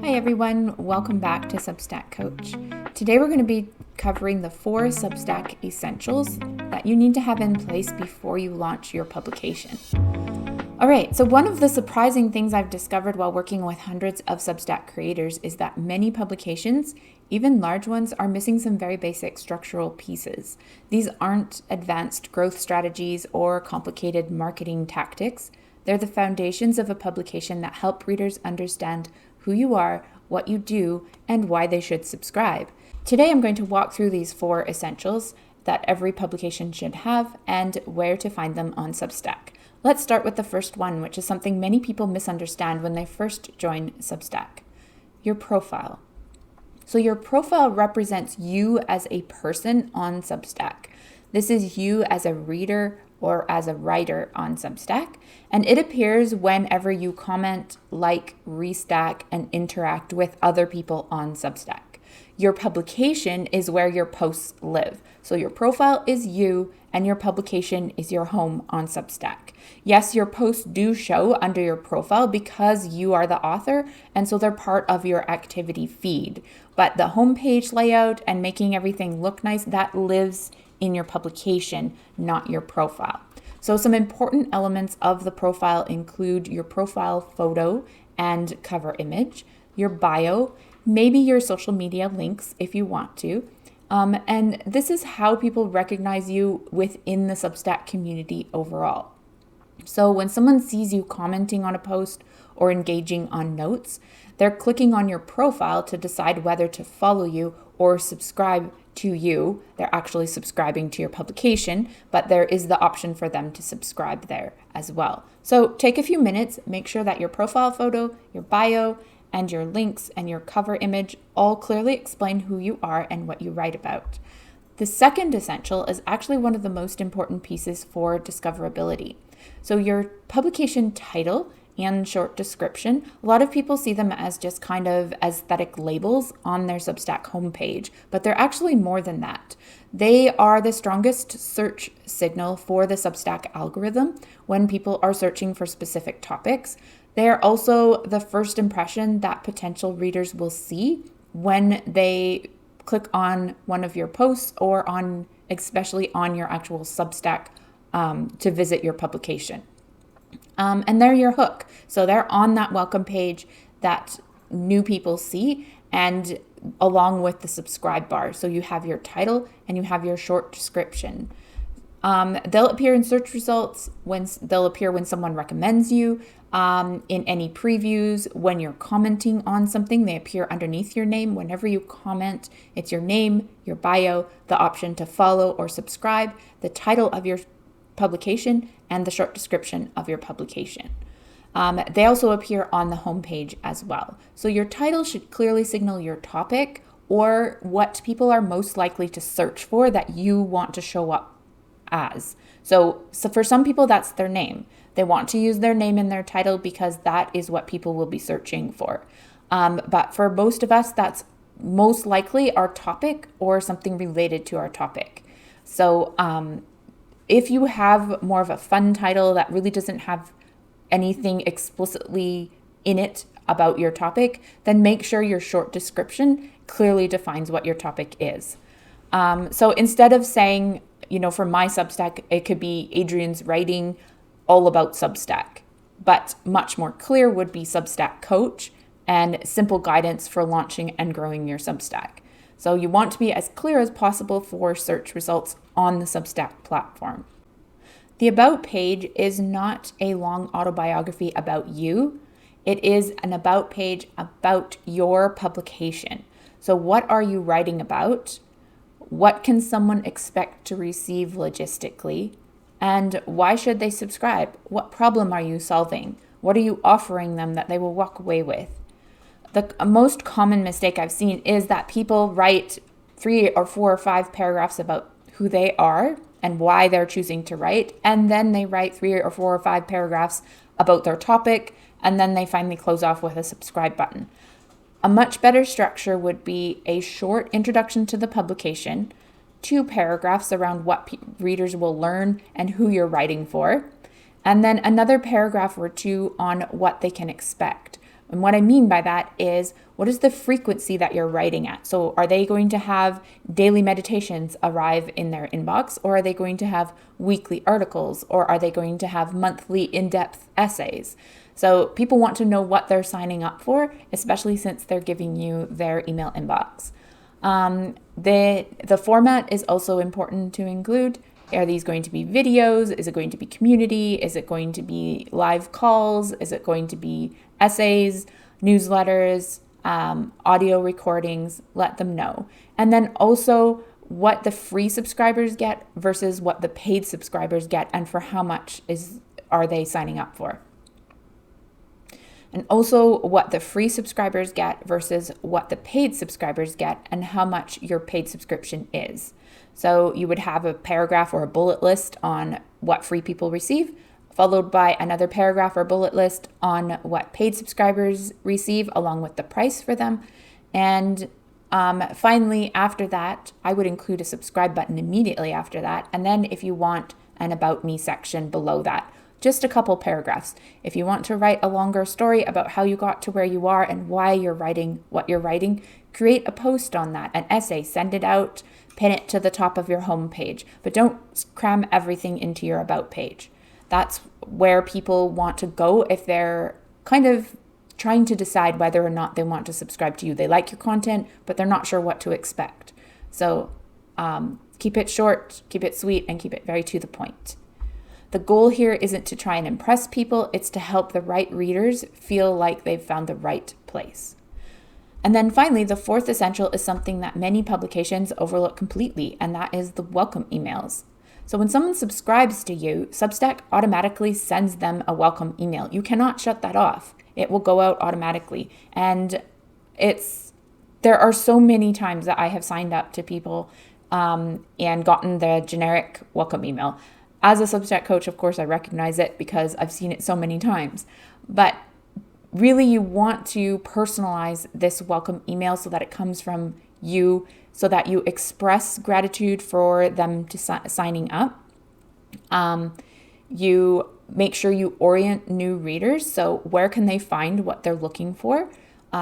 Hi everyone, welcome back to Substack Coach. Today we're going to be covering the 4 Substack essentials that you need to have in place before you launch your publication. Alright, so one of the surprising things I've discovered while working with hundreds of Substack creators is that many publications, even large ones, are missing some very basic structural pieces. These aren't advanced growth strategies or complicated marketing tactics. They're the foundations of a publication that help readers understand who you are, what you do, and why they should subscribe. Today I'm going to walk through these 4 essentials that every publication should have and where to find them on Substack. Let's start with the first one, which is something many people misunderstand when they first join Substack: your profile. So your profile represents you as a person on Substack. This is you as a reader or as a writer on Substack, and it appears whenever you comment, like, restack, and interact with other people on Substack. Your publication is where your posts live. So your profile is you, and your publication is your home on Substack. Yes, your posts do show under your profile because you are the author, and so they're part of your activity feed. But the homepage layout and making everything look nice, that lives in your publication, not your profile. So some important elements of the profile include your profile photo and cover image, your bio, maybe your social media links if you want to. And this is how people recognize you within the Substack community overall. So when someone sees you commenting on a post or engaging on notes, they're clicking on your profile to decide whether to follow you or subscribe to you. They're actually subscribing to your publication, but there is the option for them to subscribe there as well. So take a few minutes, make sure that your profile photo, your bio, and your links and your cover image all clearly explain who you are and what you write about. The second essential is actually one of the most important pieces for discoverability. So your publication title and short description, a lot of people see them as just kind of aesthetic labels on their Substack homepage, but they're actually more than that. They are the strongest search signal for the Substack algorithm when people are searching for specific topics. They are also the first impression that potential readers will see when they click on one of your posts or especially on your actual Substack to visit your publication. And they're your hook. So they're on that welcome page that new people see, and along with the subscribe bar. So you have your title and you have your short description. They'll appear in search results, they'll appear when someone recommends you, in any previews, when you're commenting on something, they appear underneath your name. Whenever you comment, it's your name, your bio, the option to follow or subscribe, the title of your publication, and the short description of your publication. They also appear on the homepage as well. So your title should clearly signal your topic or what people are most likely to search for that you want to show up as. So for some people, that's their name. They want to use their name in their title because that is what people will be searching for. But for most of us, that's most likely our topic or something related to our topic. So if you have more of a fun title that really doesn't have anything explicitly in it about your topic, then make sure your short description clearly defines what your topic is. So instead of saying, for my Substack, it could be Adrian's writing all about Substack, but much more clear would be Substack Coach and simple guidance for launching and growing your Substack. So you want to be as clear as possible for search results on the Substack platform. The About page is not a long autobiography about you. It is an About page about your publication. So what are you writing about? What can someone expect to receive logistically? And why should they subscribe? What problem are you solving? What are you offering them that they will walk away with? The most common mistake I've seen is that people write 3 or 4 or 5 paragraphs about who they are and why they're choosing to write, and then they write 3 or 4 or 5 paragraphs about their topic, and then they finally close off with a subscribe button. A much better structure would be a short introduction to the publication, 2 paragraphs around what readers will learn and who you're writing for, and then another paragraph or 2 on what they can expect. And what I mean by that is, what is the frequency that you're writing at? So are they going to have daily meditations arrive in their inbox, or are they going to have weekly articles, or are they going to have monthly in-depth essays? So people want to know what they're signing up for, especially since they're giving you their email inbox. The format is also important to include. Are these going to be videos? Is it going to be community? Is it going to be live calls? Is it going to be essays, newsletters, audio recordings? Let them know. And then also what the free subscribers get versus what the paid subscribers get, and for how much are they signing up for. And also what the free subscribers get versus what the paid subscribers get, and how much your paid subscription is. So you would have a paragraph or a bullet list on what free people receive, followed by another paragraph or bullet list on what paid subscribers receive, along with the price for them. And finally, after that, I would include a subscribe button immediately after that. And then if you want an About Me section below that, just a couple paragraphs. If you want to write a longer story about how you got to where you are and why you're writing what you're writing, create a post on that, an essay, send it out, pin it to the top of your homepage, but don't cram everything into your About page. That's where people want to go if they're kind of trying to decide whether or not they want to subscribe to you. They like your content, but they're not sure what to expect. So keep it short, keep it sweet, and keep it very to the point. The goal here isn't to try and impress people, it's to help the right readers feel like they've found the right place. And then finally, the fourth essential is something that many publications overlook completely, and that is the welcome emails. So when someone subscribes to you, Substack automatically sends them a welcome email. You cannot shut that off. It will go out automatically. And there are so many times that I have signed up to people and gotten the generic welcome email. As a Substack coach, of course, I recognize it because I've seen it so many times. But really, you want to personalize this welcome email so that it comes from you, so that you express gratitude for them to signing up. You make sure you orient new readers. So where can they find what they're looking for?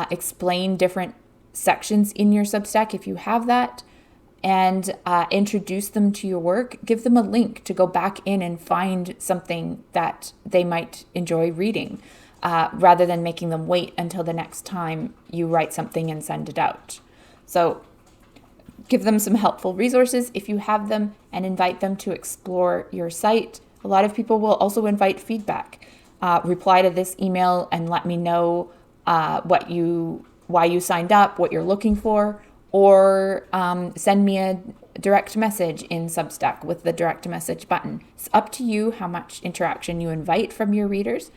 Explain different sections in your Substack if you have that. And introduce them to your work. Give them a link to go back in and find something that they might enjoy reading, rather than making them wait until the next time you write something and send it out. So give them some helpful resources if you have them, and invite them to explore your site. A lot of people will also invite feedback. Reply to this email and let me know why you signed up, what you're looking for, or send me a direct message in Substack with the direct message button. It's up to you how much interaction you invite from your readers,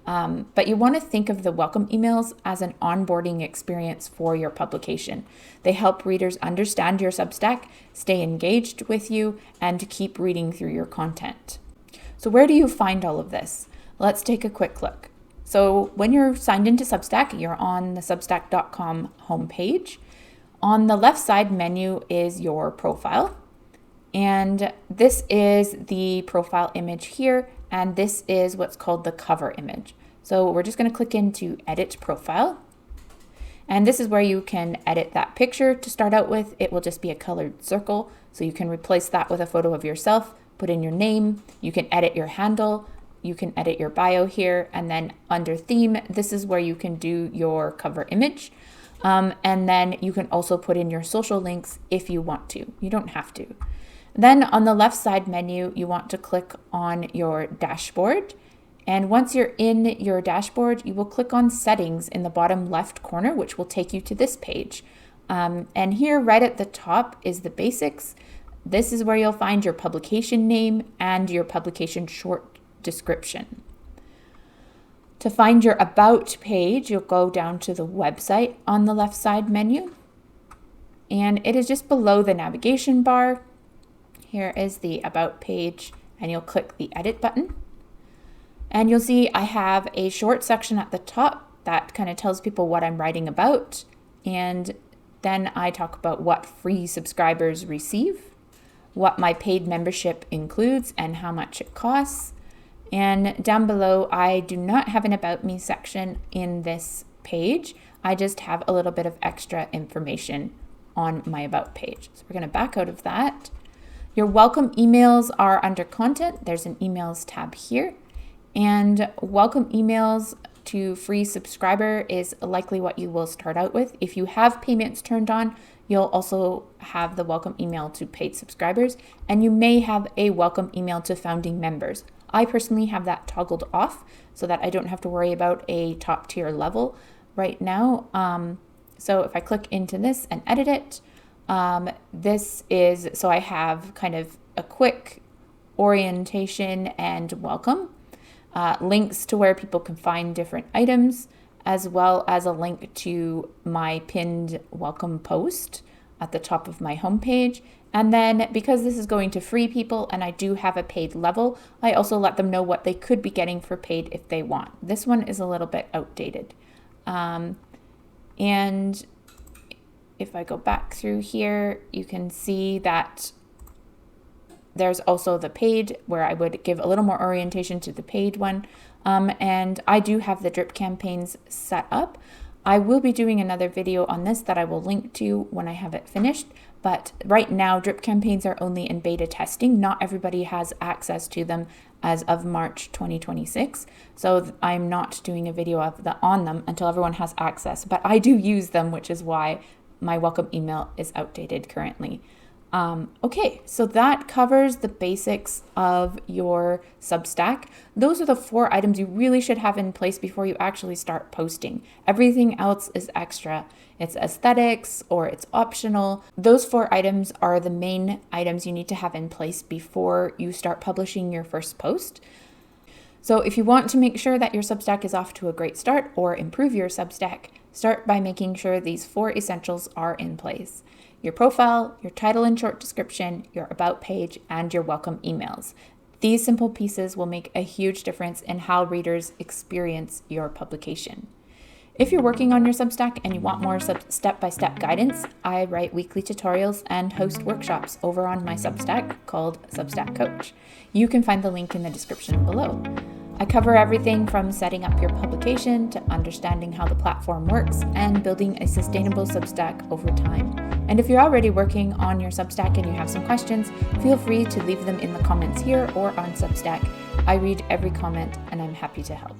but you want to think of the welcome emails as an onboarding experience for your publication. They help readers understand your Substack, stay engaged with you, and keep reading through your content. So where do you find all of this? Let's take a quick look. So when you're signed into Substack, you're on the substack.com homepage. On the left side menu is your profile, and this is the profile image here, and this is what's called the cover image. So we're just going to click into Edit Profile, and this is where you can edit that picture. To start out with, it will just be a colored circle, so you can replace that with a photo of yourself, put in your name, you can edit your handle, you can edit your bio here, and then under theme, this is where you can do your cover image. And then you can also put in your social links if you want to. You don't have to. Then on the left side menu, you want to click on your dashboard. And once you're in your dashboard, you will click on settings in the bottom left corner, which will take you to this page. And here right at the top is the basics. This is where you'll find your publication name and your publication short description. To find your About page, you'll go down to the website on the left side menu, and it is just below the navigation bar. Here is the About page, and you'll click the Edit button. And you'll see I have a short section at the top that kind of tells people what I'm writing about, and then I talk about what free subscribers receive, what my paid membership includes, and how much it costs. And down below, I do not have an About Me section in this page. I just have a little bit of extra information on my about page. So we're going to back out of that. Your welcome emails are under content. There's an emails tab here, and welcome emails to free subscriber is likely what you will start out with. If you have payments turned on, you'll also have the welcome email to paid subscribers, and you may have a welcome email to founding members. I personally have that toggled off so that I don't have to worry about a top tier level right now. So if I click into this and edit it, so I have kind of a quick orientation and welcome, links to where people can find different items, as well as a link to my pinned welcome post at the top of my homepage. And then because this is going to free people and I do have a paid level, I also let them know what they could be getting for paid if they want. This one is a little bit outdated. And if I go back through here, you can see that there's also the paid, where I would give a little more orientation to the paid one. And I do have the drip campaigns set up. I will be doing another video on this that I will link to when I have it finished. But right now, drip campaigns are only in beta testing. Not everybody has access to them as of March 2026. So I'm not doing a video on them until everyone has access. But I do use them, which is why my welcome email is outdated currently. Okay, so that covers the basics of your Substack. Those are the 4 items you really should have in place before you actually start posting. Everything else is extra. It's aesthetics or it's optional. Those 4 items are the main items you need to have in place before you start publishing your first post. So if you want to make sure that your Substack is off to a great start or improve your Substack, start by making sure these 4 essentials are in place: your profile, your title and short description, your about page, and your welcome emails. These simple pieces will make a huge difference in how readers experience your publication. If you're working on your Substack and you want more step-by-step guidance, I write weekly tutorials and host workshops over on my Substack called Substack Coach. You can find the link in the description below. I cover everything from setting up your publication to understanding how the platform works and building a sustainable Substack over time. And if you're already working on your Substack and you have some questions, feel free to leave them in the comments here or on Substack. I read every comment and I'm happy to help.